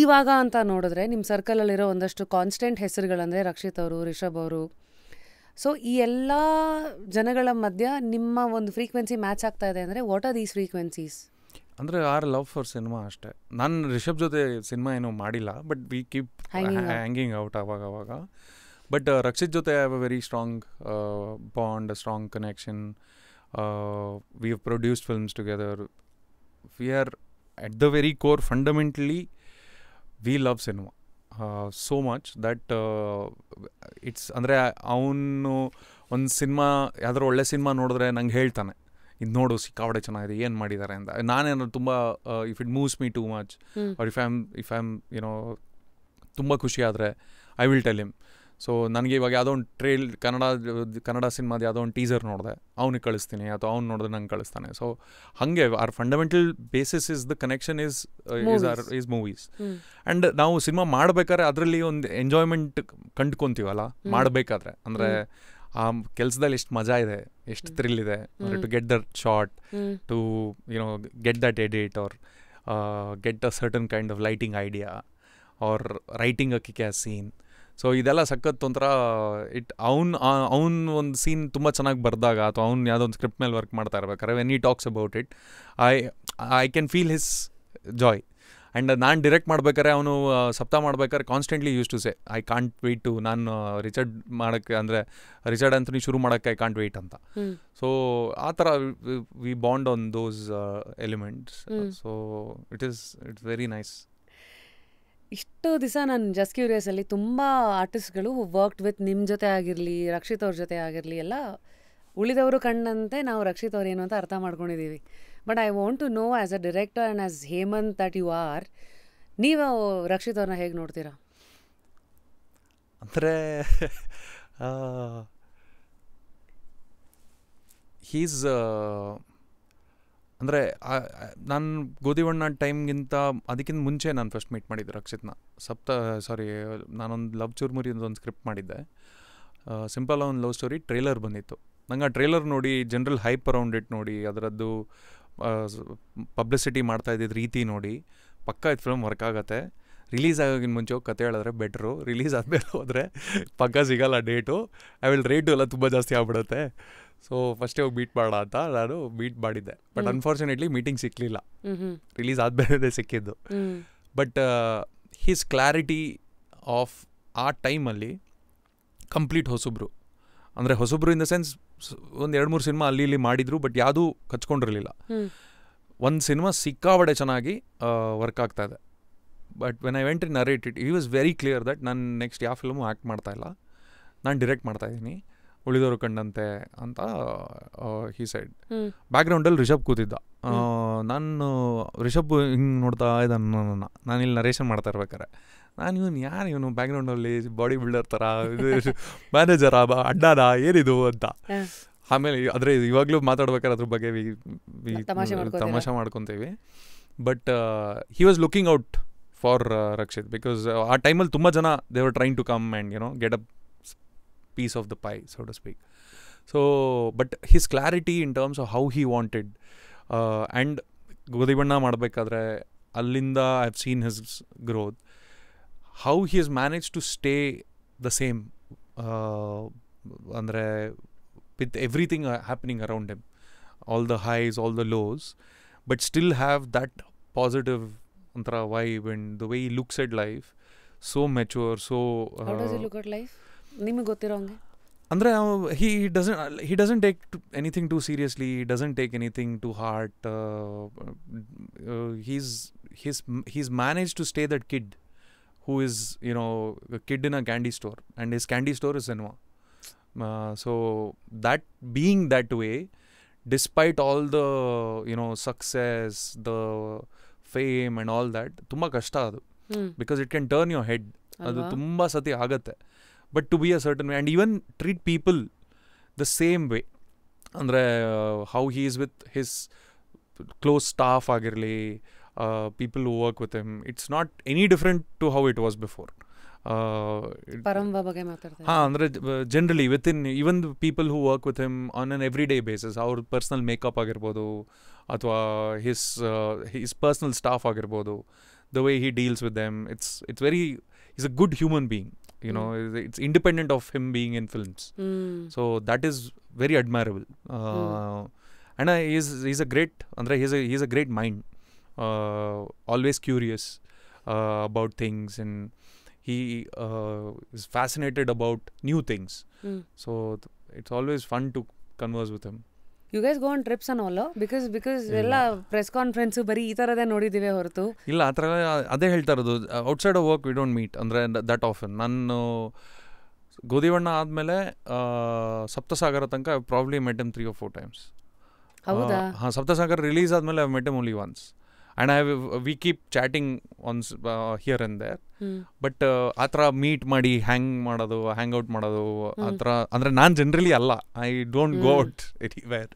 ಇವಾಗ ಅಂತ ನೋಡಿದ್ರೆ ನಿಮ್ಮ ಸರ್ಕಲಲ್ಲಿರೋ ಒಂದಷ್ಟು ಕಾನ್ಸ್ಟೆಂಟ್ ಹೆಸರುಗಳಂದರೆ ರಕ್ಷಿತ್ ಅವರು, ರಿಷಬ್ ಅವರು. ಸೊ ಈ ಎಲ್ಲ ಜನಗಳ ಮಧ್ಯ ನಿಮ್ಮ ಒಂದು ಫ್ರೀಕ್ವೆನ್ಸಿ ಮ್ಯಾಚ್ ಆಗ್ತಾ ಇದೆ ಅಂದರೆ ವಾಟ್ ಆರ್ ದೀಸ್ ಫ್ರೀಕ್ವೆನ್ಸೀಸ್? ಅಂದರೆ ಆರ್ ಲವ್ ಫಾರ್ ಸಿನಿಮಾ ಅಷ್ಟೇ. ನಾನು ರಿಷಬ್ ಜೊತೆ ಸಿನಿಮಾ ಏನೂ ಮಾಡಿಲ್ಲ, but we keep hanging out ಅವಾಗ. ಬಟ್ ರಕ್ಷಿತ್ ಜೊತೆ have a very strong bond, strong connection. We have produced films together. We are at the very core fundamentally we love cinema so much that it's ಅಂದರೆ ಅವನು ಒಂದು cinema ಯಾವ್ದಾರು ಒಳ್ಳೆ cinema ನೋಡಿದ್ರೆ ನಂಗೆ ಹೇಳ್ತಾನೆ, ಇದು ನೋಡು ಸಿಕ್ಕಾಪಟ್ಟೆ ಚೆನ್ನಾಗಿದೆ, ಏನು ಮಾಡಿದ್ದಾರೆ ಅಂತ. ನಾನೇನು ತುಂಬ if it moves me too much or if I am you know ತುಂಬ ಖುಷಿ ಆದರೆ I will tell him. So ನನಗೆ ಇವಾಗ ಯಾವುದೋ ಒಂದು ಕನ್ನಡ ಸಿನಿಮಾದ ಯಾವುದೋ ಒಂದು ಟೀಸರ್ ನೋಡಿದೆ, ಅವ್ನಿಗೆ ಕಳಿಸ್ತೀನಿ, ಅಥವಾ ಅವ್ನು ನೋಡಿದ್ರೆ ನಂಗೆ ಕಳಿಸ್ತಾನೆ. ಸೊ ಹಾಗೆ or fundamental basis is the connection is movies. And ನಾವು ಸಿನಿಮಾ ಮಾಡಬೇಕಾದ್ರೆ ಅದರಲ್ಲಿ ಒಂದು ಎಂಜಾಯ್ಮೆಂಟ್ ಕಂಡ್ಕೊತೀವಲ್ಲ ಮಾಡಬೇಕಾದ್ರೆ. ಅಂದರೆ ಆ ಕೆಲಸದಲ್ಲಿ ಎಷ್ಟು ಮಜಾ ಇದೆ, ಎಷ್ಟು ಥ್ರಿಲ್ ಇದೆ, to get that shot, to you know get that edit, or get a certain kind of lighting idea, or writing a kick as scene. So ಇದೆಲ್ಲ ಸಖತ್ ಒಂಥರ ಅವ್ನು ಒಂದು ಸೀನ್ ತುಂಬ ಚೆನ್ನಾಗಿ ಬರೆದಾಗ, ಅಥವಾ ಅವ್ನು ಯಾವುದೋ ಒಂದು ಸ್ಕ್ರಿಪ್ಟ್ ಮೇಲೆ ವರ್ಕ್ ಮಾಡ್ತಾ ಇರ್ಬೇಕಾದ್ರೆ when he talks about it, I can feel his joy. And ನಾನು ಡಿರೆಕ್ಟ್ ಮಾಡ್ಬೇಕಾದ್ರೆ, ಅವನು ಸಪ್ತಾ ಮಾಡ್ಬೇಕಾದ್ರೆ constantly used to say I can't wait to, ನಾನು ರಿಚರ್ಡ್ ಮಾಡೋಕ್ಕೆ, ಅಂದರೆ ರಿಚರ್ಡ್ ಆಂಥೋನಿ ಶುರು ಮಾಡೋಕ್ಕೆ ಐ ಕಾಂಟ್ ವೆಯ್ಟ್ ಅಂತ. ಸೊ ಆ ಥರ we bond on those elements. So it's very nice. ಇಷ್ಟು ದಿವಸ ನಾನು ಜಸ್ಟ್ ಕ್ಯೂರಿಯಸಲ್ಲಿ ತುಂಬ ಆರ್ಟಿಸ್ಟ್ಗಳು ವರ್ಕ್ಡ್ ವಿತ್ ನಿಮ್ಮ ಜೊತೆ ಆಗಿರಲಿ, ರಕ್ಷಿತ್ ಅವ್ರ ಜೊತೆ ಆಗಿರಲಿ, ಎಲ್ಲ ಉಳಿದವರು ಕಂಡಂತೆ ನಾವು ರಕ್ಷಿತ್ ಅವ್ರು ಏನು ಅಂತ ಅರ್ಥ ಮಾಡ್ಕೊಂಡಿದ್ದೀವಿ. But I want to know as a director and as Hemanth that you are, ನೀವು ರಕ್ಷಿತ್ ಅವ್ರನ್ನ ಹೇಗೆ ನೋಡ್ತೀರಾ? ಅಂದರೆ ಹೀಸ್ ಅಂದರೆ ನಾನು ಗೋಧಿವಣ್ಣ ಟೈಮ್ಗಿಂತ ಅದಕ್ಕಿಂತ ಮುಂಚೆ ನಾನು ಫಸ್ಟ್ ಮೀಟ್ ಮಾಡಿದ್ದೆ ರಕ್ಷಿತ್ನ. ನಾನೊಂದು ಲವ್ ಚೂರ್ಮುರಿ ಒಂದು ಸ್ಕ್ರಿಪ್ಟ್ ಮಾಡಿದ್ದೆ, ಸಿಂಪಲ್ ಒಂದು ಲವ್ ಸ್ಟೋರಿ. ಟ್ರೇಲರ್ ಬಂದಿತ್ತು. ನಂಗೆ ಆ ಟ್ರೇಲರ್ ನೋಡಿ, ಜನರಲ್ ಹೈಪ್ ಅರೌಂಡ್ ಇಟ್ ನೋಡಿ, ಅದರದ್ದು ಪಬ್ಲಿಸಿಟಿ ಮಾಡ್ತಾ ಇದ್ದಿದ್ದು ರೀತಿ ನೋಡಿ, ಪಕ್ಕ ಇದು ಫಿಲ್ಮ್ ವರ್ಕ್ ಆಗುತ್ತೆ, ರಿಲೀಸ್ ಆಗೋಕ್ಕಿಂತ ಮುಂಚೆ ಹೋಗಿ ಕತೆ ಹೇಳಿದ್ರೆ ಬೆಟ್ರು, ರಿಲೀಸ್ ಆದಮೇಲೆ ಹೋದರೆ ಪಕ್ಕ ಸಿಗೋಲ್ಲ ಡೇಟು, ರೇಟು ಎಲ್ಲ ತುಂಬ ಜಾಸ್ತಿ ಆಗ್ಬಿಡುತ್ತೆ. ಸೊ ಫಸ್ಟೇ ಹೋಗಿ ಮೀಟ್ ಮಾಡೋಣ ಅಂತ ನಾನು ಮೀಟ್ ಮಾಡಿದ್ದೆ. ಬಟ್ ಅನ್ಫಾರ್ಚುನೇಟ್ಲಿ ಮೀಟಿಂಗ್ ಸಿಕ್ಕಲಿಲ್ಲ, ರಿಲೀಸ್ ಆದಮೇಲೆ ಸಿಕ್ಕಿದ್ದು. ಬಟ್ ಹಿಸ್ ಕ್ಲಾರಿಟಿ ಆಫ್ ಆ ಟೈಮಲ್ಲಿ ಕಂಪ್ಲೀಟ್ ಹೊಸಬ್ರು, ಅಂದರೆ ಹೊಸಬ್ರು ಇನ್ ದ ಸೆನ್ಸ್ ಒಂದು 2-3 ಸಿನಿಮಾ ಅಲ್ಲಿ ಇಲ್ಲಿ ಮಾಡಿದ್ರು, ಬಟ್ ಯಾವುದೂ ಕಚ್ಕೊಂಡಿರಲಿಲ್ಲ. ಒಂದು ಸಿನಿಮಾ ಸಿಕ್ಕಾಬಡೆ ಚೆನ್ನಾಗಿ ವರ್ಕ್ ಆಗ್ತಾ ಇದೆ. But when I went in narrate it, he was very clear that ನಾನು ನೆಕ್ಸ್ಟ್ ಯಾವ ಫಿಲ್ಮು ಆ್ಯಕ್ಟ್ ಮಾಡ್ತಾಯಿಲ್ಲ, ನಾನು ಡಿರೆಕ್ಟ್ ಮಾಡ್ತಾಯಿದ್ದೀನಿ, ಉಳಿದವರು ಕಂಡಂತೆ ಅಂತ ಹಿ ಸೈಡ್. ಬ್ಯಾಕ್ಗ್ರೌಂಡಲ್ಲಿ ರಿಷಬ್ ಕೂತಿದ್ದ. ನಾನು ರಿಷಬ್ ಹಿಂಗೆ ನೋಡ್ತಾ ಇದ್ದ, ನಾನು ಇಲ್ಲಿ ನರೇಷನ್ ಮಾಡ್ತಾ ಇರ್ಬೇಕಾರೆ ನಾನು ಇವನು ಬ್ಯಾಕ್ಗ್ರೌಂಡಲ್ಲಿ ಬಾಡಿ ಬಿಲ್ಡರ್ ಥರ, ಇದು ಮ್ಯಾನೇಜರ, ಅಡ್ಡಾನ, ಏನಿದು ಅಂತ. ಆಮೇಲೆ ಆದರೆ ಇವಾಗಲೂ ಮಾತಾಡ್ಬೇಕಾದ್ರೆ ಅದ್ರ ಬಗ್ಗೆ ತಮಾಷೆ ಮಾಡ್ಕೊತೀವಿ. But he was looking out for Rakshit, because ಆ ಟೈಮಲ್ಲಿ ತುಂಬ ಜನ they were trying to come and get a piece of the pie, so to speak. So but his clarity in terms of how he wanted, and ಗೋಧಿಬಣ್ಣ ಮಾಡಬೇಕಾದ್ರೆ ಅಲ್ಲಿಂದ I have seen his growth, how he has managed to stay the same, ಅಂದರೆ with everything happening around him, all the highs, all the lows, but still have that positive ಒಂಥರ vibe, and the way he looks at life, so mature, so how does he look at life? ನಿಮಗೆ ಗೊತ್ತಿರೋ ಹಂಗೆ ಅಂದರೆ he doesn't take anything too seriously, he doesn't take anything too hard. He's managed to stay that kid who is a kid in a candy store, and his candy store is cinema. So that being that way, despite all the success, the fame and all that, ತುಂಬ ಕಷ್ಟ ಅದು, because it can turn your head. ಅದು ತುಂಬ ಸತಿ ಆಗತ್ತೆ. But to be a certain way, and even treat people the same way. ಅಂದರೆ how he is with his close staff ಆಗಿರಲಿ, people who work with him, it's not any different to how it was before. ಪರಂಬ ಬಗ್ಗೆ ಮಾತಾಡ್ತಾರೆ. ಹಾಂ, ಅಂದರೆ generally within even the people who work with him on an every day basis, ಅವ್ರ personal makeup ಆಗಿರ್ಬೋದು ಅಥವಾ his personal staff ಆಗಿರ್ಬೋದು, the way he deals with them, it's very is a good human being, it's independent of him being in films. So that is very admirable. And he's a great, andre he's a great mind, always curious about things, and he is fascinated about new things. So it's always fun to converse with him. You guys go on trips and all, because ಎಲ್ಲ press conference ಬರೀ ಈ ಥರದೇ ನೋಡಿದ್ದೀವಿ ಹೊರತು. ಇಲ್ಲ, ಆ ಥರ ಅದೇ ಹೇಳ್ತಾ ಇರೋದು, outside of work we don't meet, ಅಂದರೆ ದಟ್ ಆಫನ್. ನಾನು ಗೋಧಿವಣ್ಣ ಆದಮೇಲೆ ಸಪ್ತಸಾಗರ ತನಕ I probably met him 3 or 4 times. ಹೌದಾ? ಹಾಂ, ಸಪ್ತಸಾಗರ ರಿಲೀಸ್ ಆದಮೇಲೆ I met him only once. And we keep chatting once here and there. But ಆ ಥರ ಮೀಟ್ ಮಾಡಿ ಹ್ಯಾಂಗ್ ಔಟ್ ಮಾಡೋದು ಆ ಥರ ಅಂದರೆ ನಾನು ಜನರಲಿ ಅಲ್ಲ. I don't go out anywhere.